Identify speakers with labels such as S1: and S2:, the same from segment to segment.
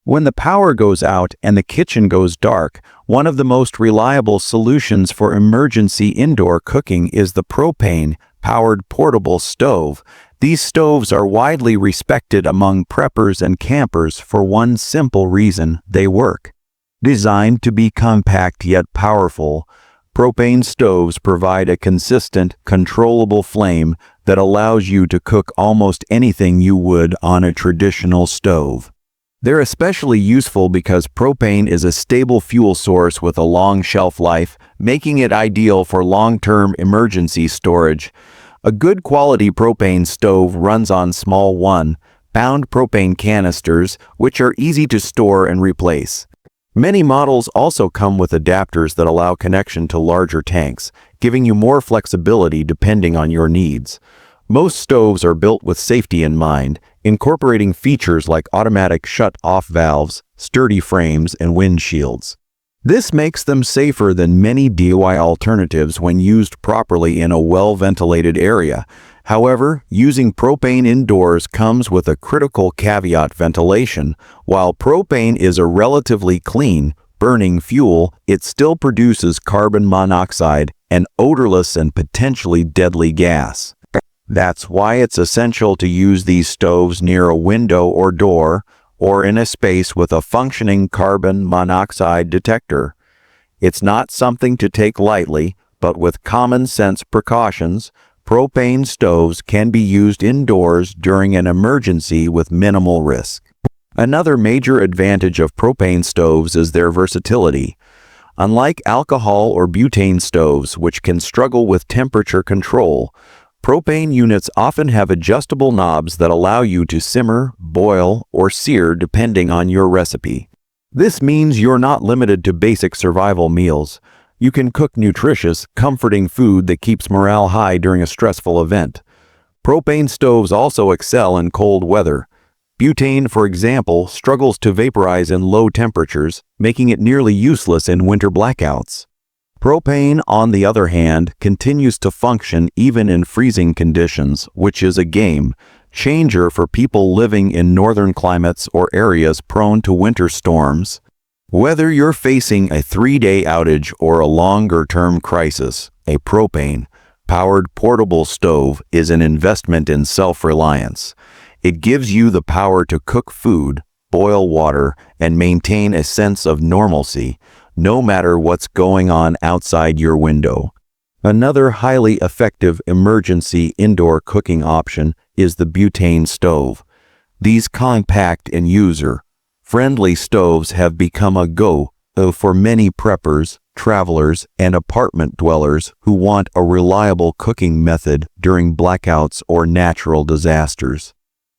S1: When the power goes out and the kitchen goes dark, one of the most reliable solutions for emergency indoor cooking is the propane-powered portable stove. These stoves are widely respected among preppers and campers for one simple reason: they work. Designed to be compact yet powerful, propane stoves provide a consistent, controllable flame that allows you to cook almost anything you would on a traditional stove. They're especially useful because propane is a stable fuel source with a long shelf life, making it ideal for long-term emergency storage. A good quality propane stove runs on small 1-pound propane canisters, which are easy to store and replace. Many models also come with adapters that allow connection to larger tanks, giving you more flexibility depending on your needs. Most stoves are built with safety in mind, incorporating features like automatic shut-off valves, sturdy frames, and windshields. This makes them safer than many DIY alternatives when used properly in a well-ventilated area. However, using propane indoors comes with a critical caveat: ventilation. While propane is a relatively clean, burning fuel, it still produces carbon monoxide, an odorless and potentially deadly gas. That's why it's essential to use these stoves near a window or door, or in a space with a functioning carbon monoxide detector. It's not something to take lightly, but with common sense precautions, propane stoves can be used indoors during an emergency with minimal risk. Another major advantage of propane stoves is their versatility. Unlike alcohol or butane stoves, which can struggle with temperature control, propane units often have adjustable knobs that allow you to simmer, boil, or sear depending on your recipe. This means you're not limited to basic survival meals. You can cook nutritious, comforting food that keeps morale high during a stressful event. Propane stoves also excel in cold weather. Butane, for example, struggles to vaporize in low temperatures, making it nearly useless in winter blackouts. Propane, on the other hand, continues to function even in freezing conditions, which is a game changer for people living in northern climates or areas prone to winter storms. Whether you're facing a 3-day outage or a longer-term crisis, a propane-powered portable stove is an investment in self-reliance. It gives you the power to cook food, boil water, and maintain a sense of normalcy, no matter what's going on outside your window. Another highly effective emergency indoor cooking option is the butane stove. These compact and user-friendly stoves have become a go-to for many preppers, travelers, and apartment dwellers who want a reliable cooking method during blackouts or natural disasters.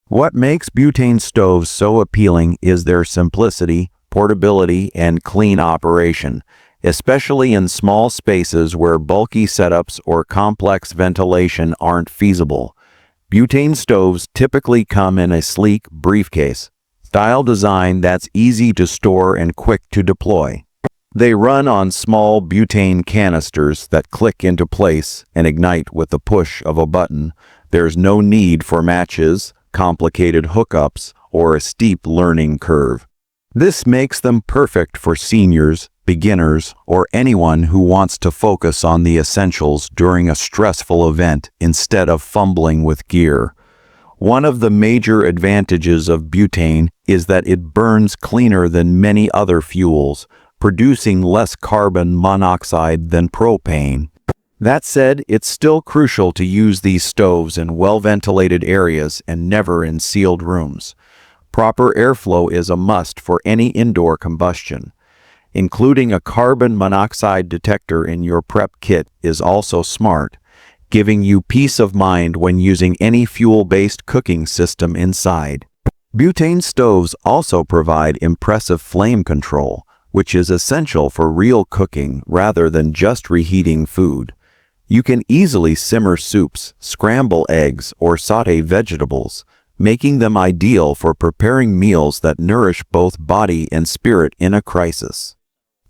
S1: What makes butane stoves so appealing is their simplicity, portability, and clean operation, especially in small spaces where bulky setups or complex ventilation aren't feasible. Butane stoves typically come in a sleek briefcase-style design that's easy to store and quick to deploy. They run on small butane canisters that click into place and ignite with the push of a button. There's no need for matches, complicated hookups, or a steep learning curve. This makes them perfect for seniors, beginners, or anyone who wants to focus on the essentials during a stressful event instead of fumbling with gear. One of the major advantages of butane is that it burns cleaner than many other fuels, producing less carbon monoxide than propane. That said, it's still crucial to use these stoves in well-ventilated areas and never in sealed rooms. Proper airflow is a must for any indoor combustion. Including a carbon monoxide detector in your prep kit is also smart, giving you peace of mind when using any fuel-based cooking system inside. Butane stoves also provide impressive flame control, which is essential for real cooking rather than just reheating food. You can easily simmer soups, scramble eggs, or sauté vegetables, making them ideal for preparing meals that nourish both body and spirit in a crisis.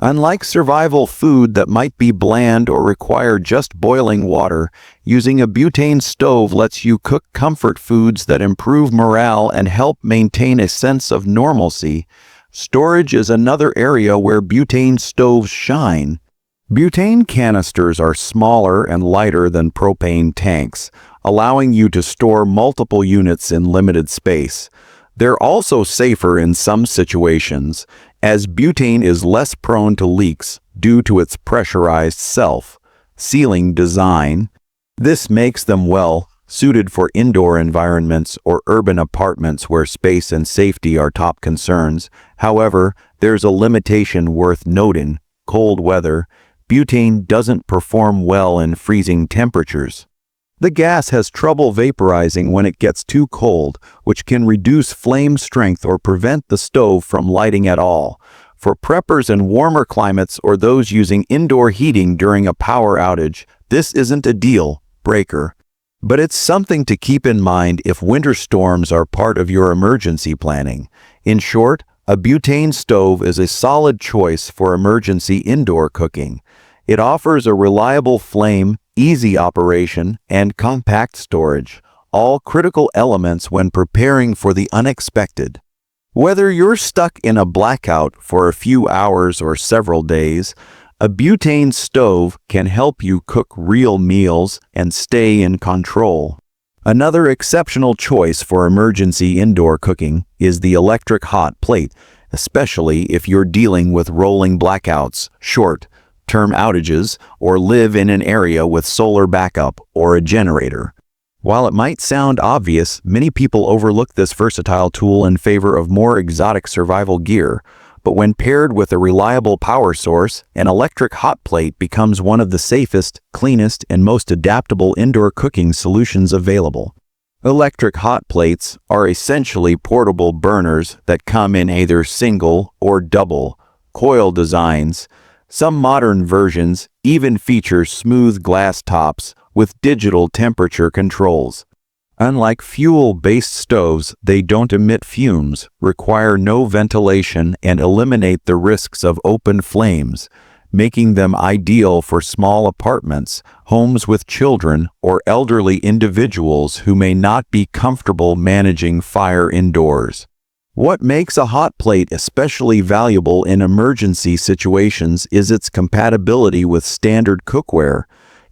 S1: Unlike survival food that might be bland or require just boiling water, using a butane stove lets you cook comfort foods that improve morale and help maintain a sense of normalcy. Storage is another area where butane stoves shine. Butane canisters are smaller and lighter than propane tanks, allowing you to store multiple units in limited space. They're also safer in some situations, as butane is less prone to leaks due to its pressurized self-sealing design. This makes them well-suited for indoor environments or urban apartments where space and safety are top concerns. However, there's a limitation worth noting: cold weather. Butane doesn't perform well in freezing temperatures. The gas has trouble vaporizing when it gets too cold, which can reduce flame strength or prevent the stove from lighting at all. For preppers in warmer climates or those using indoor heating during a power outage, this isn't a deal breaker. But it's something to keep in mind if winter storms are part of your emergency planning. In short, a butane stove is a solid choice for emergency indoor cooking. It offers a reliable flame, easy operation, and compact storage, all critical elements when preparing for the unexpected. Whether you're stuck in a blackout for a few hours or several days, a butane stove can help you cook real meals and stay in control. Another exceptional choice for emergency indoor cooking is the electric hot plate, especially if you're dealing with rolling blackouts, short-term outages, or live in an area with solar backup or a generator. While it might sound obvious, many people overlook this versatile tool in favor of more exotic survival gear. But when paired with a reliable power source, an electric hot plate becomes one of the safest, cleanest, and most adaptable indoor cooking solutions available. Electric hot plates are essentially portable burners that come in either single or double coil designs. Some modern versions even feature smooth glass tops with digital temperature controls. Unlike fuel-based stoves, they don't emit fumes, require no ventilation, and eliminate the risks of open flames, making them ideal for small apartments, homes with children, or elderly individuals who may not be comfortable managing fire indoors. What makes a hot plate especially valuable in emergency situations is its compatibility with standard cookware.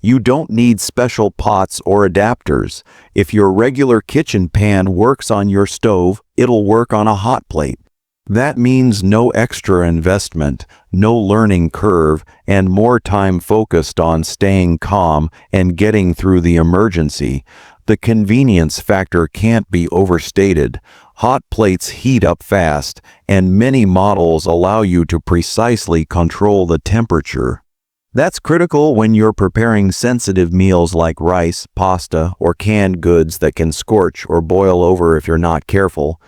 S1: You don't need special pots or adapters. If your regular kitchen pan works on your stove, it'll work on a hot plate. That means no extra investment, no learning curve, and more time focused on staying calm and getting through the emergency. The convenience factor can't be overstated. Hot plates heat up fast, and many models allow you to precisely control the temperature. That's critical when you're preparing sensitive meals like rice, pasta, or canned goods that can scorch or boil over if you're not careful.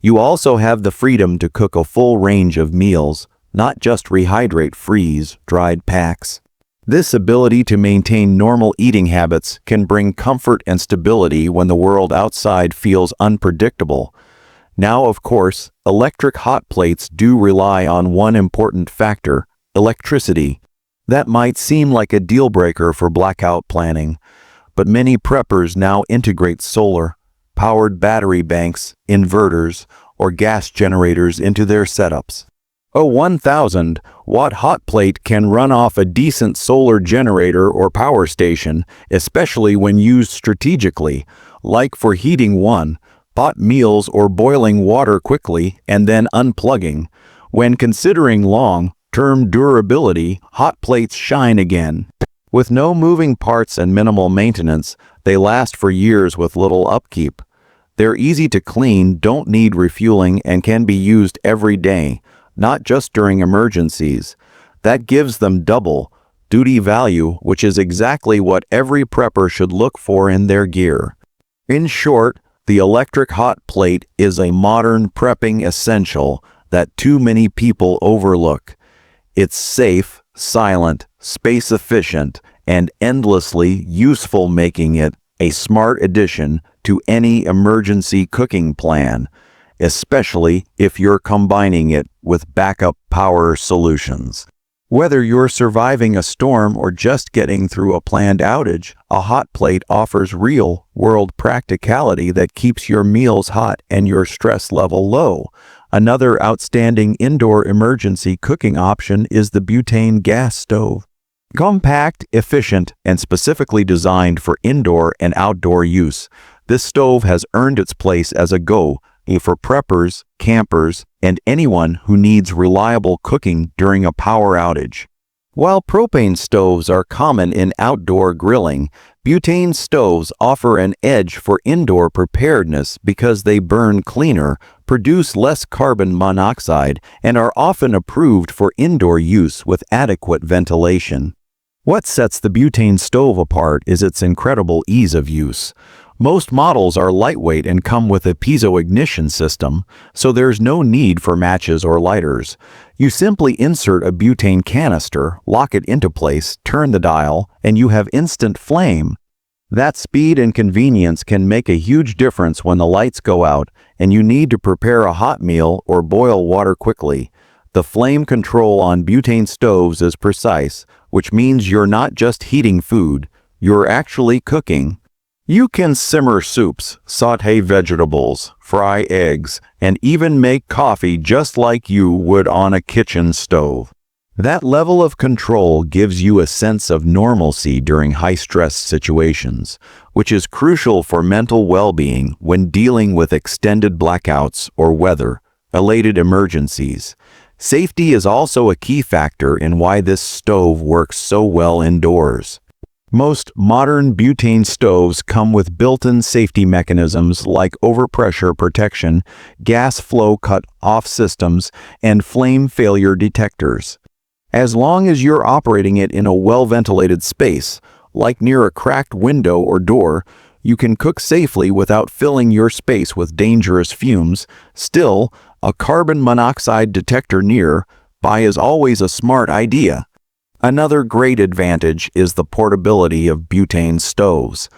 S1: You also have the freedom to cook a full range of meals, not just rehydrate freeze-dried packs. This ability to maintain normal eating habits can bring comfort and stability when the world outside feels unpredictable. Now, of course, electric hot plates do rely on one important factor: electricity. That might seem like a deal breaker for blackout planning, but many preppers now integrate solar-powered battery banks, inverters, or gas generators into their setups. A 1,000-watt hot plate can run off a decent solar generator or power station, especially when used strategically, like for heating hot meals or boiling water quickly and then unplugging. When considering long-term durability, hot plates shine again. With no moving parts and minimal maintenance, they last for years with little upkeep. They're easy to clean, don't need refueling, and can be used every day, not just during emergencies. That gives them double-duty value, which is exactly what every prepper should look for in their gear. In short, the electric hot plate is a modern prepping essential that too many people overlook. It's safe, silent, space-efficient, and endlessly useful, making it a smart addition to any emergency cooking plan, especially if you're combining it with backup power solutions. Whether you're surviving a storm or just getting through a planned outage, a hot plate offers real-world practicality that keeps your meals hot and your stress level low. Another outstanding indoor emergency cooking option is the butane gas stove. Compact, efficient, and specifically designed for indoor and outdoor use, this stove has earned its place as a go-to for preppers, campers, and anyone who needs reliable cooking during a power outage. While propane stoves are common in outdoor grilling, butane stoves offer an edge for indoor preparedness because they burn cleaner, produce less carbon monoxide, and are often approved for indoor use with adequate ventilation. What sets the butane stove apart is its incredible ease of use. Most models are lightweight and come with a piezo ignition system, so there's no need for matches or lighters. You simply insert a butane canister, lock it into place, turn the dial, and you have instant flame. That speed and convenience can make a huge difference when the lights go out and you need to prepare a hot meal or boil water quickly. The flame control on butane stoves is precise, which means you're not just heating food, you're actually cooking. You can simmer soups, sauté vegetables, fry eggs, and even make coffee just like you would on a kitchen stove. That level of control gives you a sense of normalcy during high-stress situations, which is crucial for mental well-being when dealing with extended blackouts or weather-related emergencies. Safety is also a key factor in why this stove works so well indoors. Most modern butane stoves come with built-in safety mechanisms like overpressure protection, gas flow cut-off systems, and flame failure detectors. As long as you're operating it in a well-ventilated space, like near a cracked window or door, you can cook safely without filling your space with dangerous fumes. Still, a carbon monoxide detector nearby is always a smart idea. Another great advantage is the portability of butane stoves.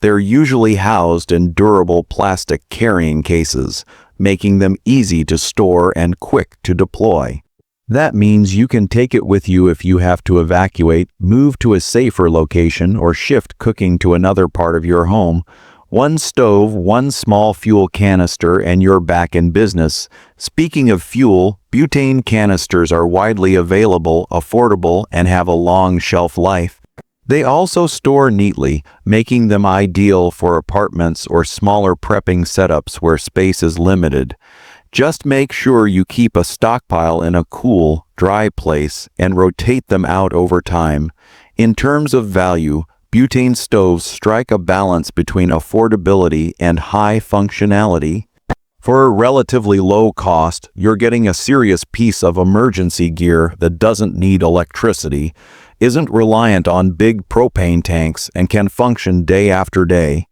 S1: They're usually housed in durable plastic carrying cases, making them easy to store and quick to deploy. That means you can take it with you if you have to evacuate, move to a safer location, or shift cooking to another part of your home. One stove, one small fuel canister, and you're back in business. Speaking of fuel, butane canisters are widely available, affordable, and have a long shelf life. They also store neatly, making them ideal for apartments or smaller prepping setups where space is limited. Just make sure you keep a stockpile in a cool, dry place and rotate them out over time. In terms of value, butane stoves strike a balance between affordability and high functionality. For a relatively low cost, you're getting a serious piece of emergency gear that doesn't need electricity, isn't reliant on big propane tanks, and can function day after day.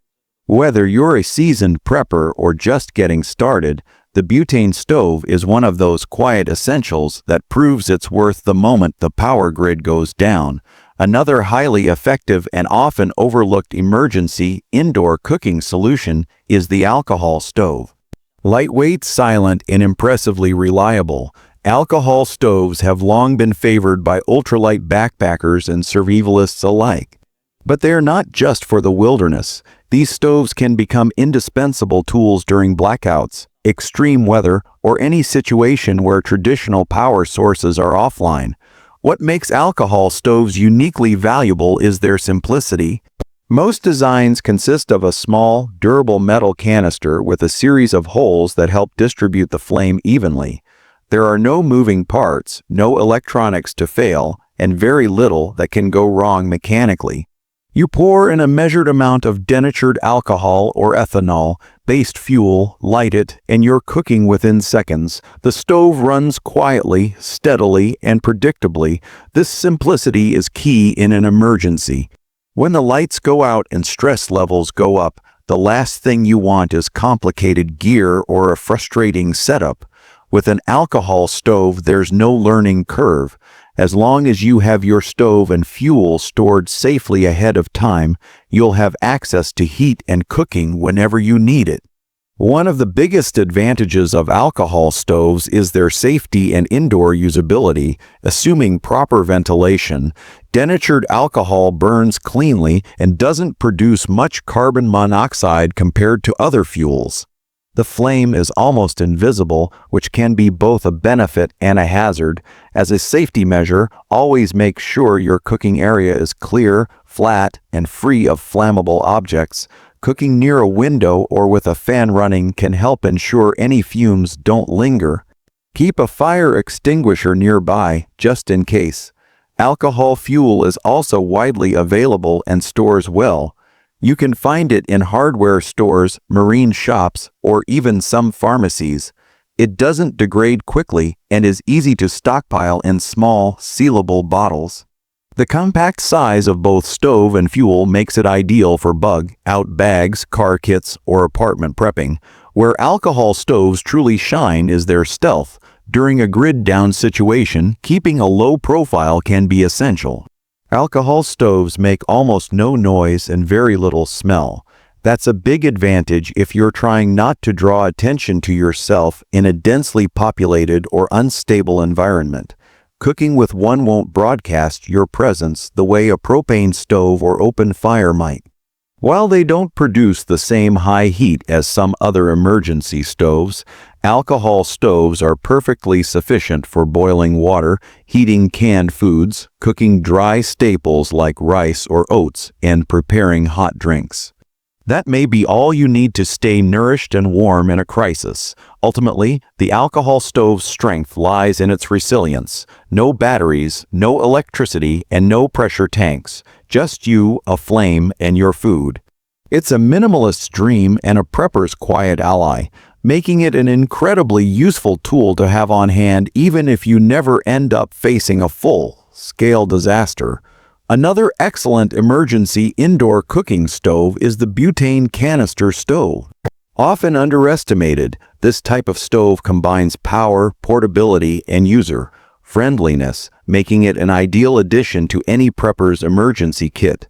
S1: Whether you're a seasoned prepper or just getting started, the butane stove is one of those quiet essentials that proves its worth the moment the power grid goes down. Another highly effective and often overlooked emergency indoor cooking solution is the alcohol stove. Lightweight, silent, and impressively reliable, alcohol stoves have long been favored by ultralight backpackers and survivalists alike. But they're not just for the wilderness. These stoves can become indispensable tools during blackouts, extreme weather, or any situation where traditional power sources are offline. What makes alcohol stoves uniquely valuable is their simplicity. Most designs consist of a small, durable metal canister with a series of holes that help distribute the flame evenly. There are no moving parts, no electronics to fail, and very little that can go wrong mechanically. You pour in a measured amount of denatured alcohol or ethanol-based fuel, light it, and you're cooking within seconds. The stove runs quietly, steadily, and predictably. This simplicity is key in an emergency. When the lights go out and stress levels go up, the last thing you want is complicated gear or a frustrating setup. With an alcohol stove, there's no learning curve. As long as you have your stove and fuel stored safely ahead of time, you'll have access to heat and cooking whenever you need it. One of the biggest advantages of alcohol stoves is their safety and indoor usability. Assuming proper ventilation, denatured alcohol burns cleanly and doesn't produce much carbon monoxide compared to other fuels. The flame is almost invisible, which can be both a benefit and a hazard. As a safety measure, always make sure your cooking area is clear, flat, and free of flammable objects. Cooking near a window or with a fan running can help ensure any fumes don't linger. Keep a fire extinguisher nearby, just in case. Alcohol fuel is also widely available and stores well. You can find it in hardware stores, marine shops, or even some pharmacies. It doesn't degrade quickly and is easy to stockpile in small, sealable bottles. The compact size of both stove and fuel makes it ideal for bug-out bags, car kits, or apartment prepping. Where alcohol stoves truly shine is their stealth. During a grid-down situation, keeping a low profile can be essential. Alcohol stoves make almost no noise and very little smell. That's a big advantage if you're trying not to draw attention to yourself in a densely populated or unstable environment. Cooking with one won't broadcast your presence the way a propane stove or open fire might. While they don't produce the same high heat as some other emergency stoves, alcohol stoves are perfectly sufficient for boiling water, heating canned foods, cooking dry staples like rice or oats, and preparing hot drinks. That may be all you need to stay nourished and warm in a crisis. Ultimately, the alcohol stove's strength lies in its resilience. No batteries, no electricity, and no pressure tanks. Just you, a flame, and your food. It's a minimalist's dream and a prepper's quiet ally, making it an incredibly useful tool to have on hand even if you never end up facing a full-scale disaster. Another excellent emergency indoor cooking stove is the butane canister stove. Often underestimated, this type of stove combines power, portability, and user-friendliness, making it an ideal addition to any prepper's emergency kit.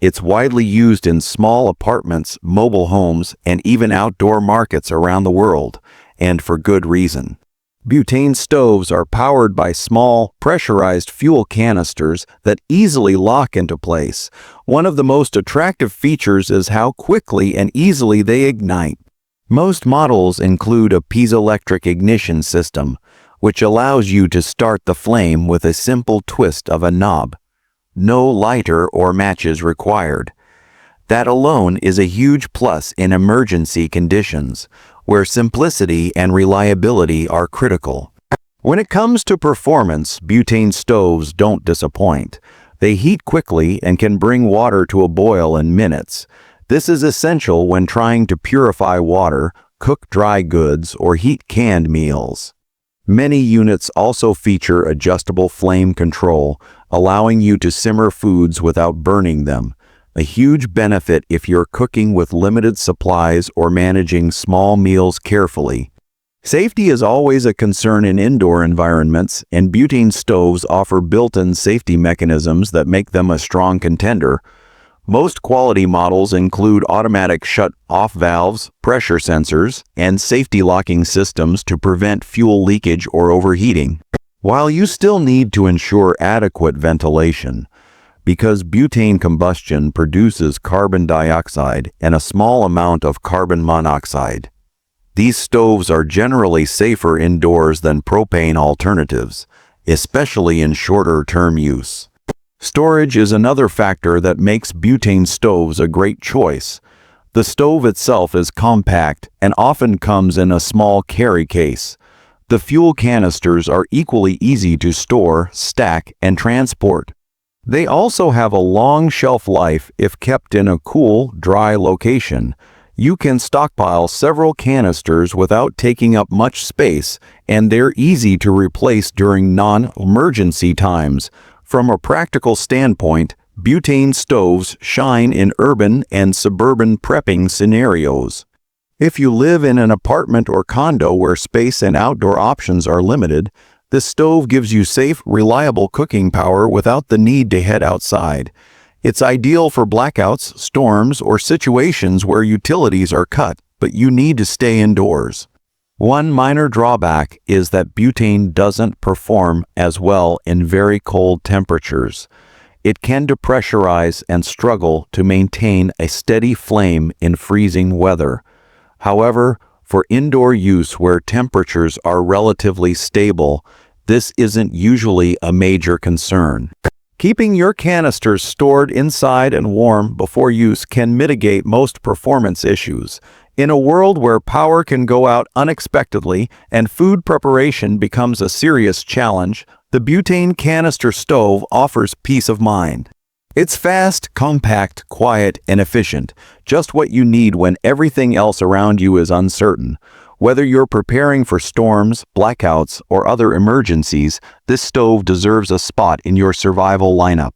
S1: It's widely used in small apartments, mobile homes, and even outdoor markets around the world, and for good reason. Butane stoves are powered by small, pressurized fuel canisters that easily lock into place. One of the most attractive features is how quickly and easily they ignite. Most models include a piezoelectric ignition system, which allows you to start the flame with a simple twist of a knob. No lighter or matches required. That alone is a huge plus in emergency conditions, where simplicity and reliability are critical. When it comes to performance, butane stoves don't disappoint. They heat quickly and can bring water to a boil in minutes. This is essential when trying to purify water, cook dry goods, or heat canned meals. Many units also feature adjustable flame control, allowing you to simmer foods without burning them. A huge benefit if you're cooking with limited supplies or managing small meals carefully. Safety is always a concern in indoor environments, and butane stoves offer built-in safety mechanisms that make them a strong contender. Most quality models include automatic shut-off valves, pressure sensors, and safety locking systems to prevent fuel leakage or overheating. While you still need to ensure adequate ventilation, because butane combustion produces carbon dioxide and a small amount of carbon monoxide. These stoves are generally safer indoors than propane alternatives, especially in shorter-term use. Storage is another factor that makes butane stoves a great choice. The stove itself is compact and often comes in a small carry case. The fuel canisters are equally easy to store, stack, and transport. They also have a long shelf life if kept in a cool, dry location. You can stockpile several canisters without taking up much space, and they're easy to replace during non-emergency times. From a practical standpoint, butane stoves shine in urban and suburban prepping scenarios. If you live in an apartment or condo where space and outdoor options are limited, this stove gives you safe, reliable cooking power without the need to head outside. It's ideal for blackouts, storms, or situations where utilities are cut, but you need to stay indoors. One minor drawback is that butane doesn't perform as well in very cold temperatures. It can depressurize and struggle to maintain a steady flame in freezing weather. However, For indoor use where temperatures are relatively stable, this isn't usually a major concern. Keeping your canisters stored inside and warm before use can mitigate most performance issues. In a world where power can go out unexpectedly and food preparation becomes a serious challenge, the butane canister stove offers peace of mind. It's fast, compact, quiet, and efficient, just what you need when everything else around you is uncertain. Whether you're preparing for storms, blackouts, or other emergencies, this stove deserves a spot in your survival lineup.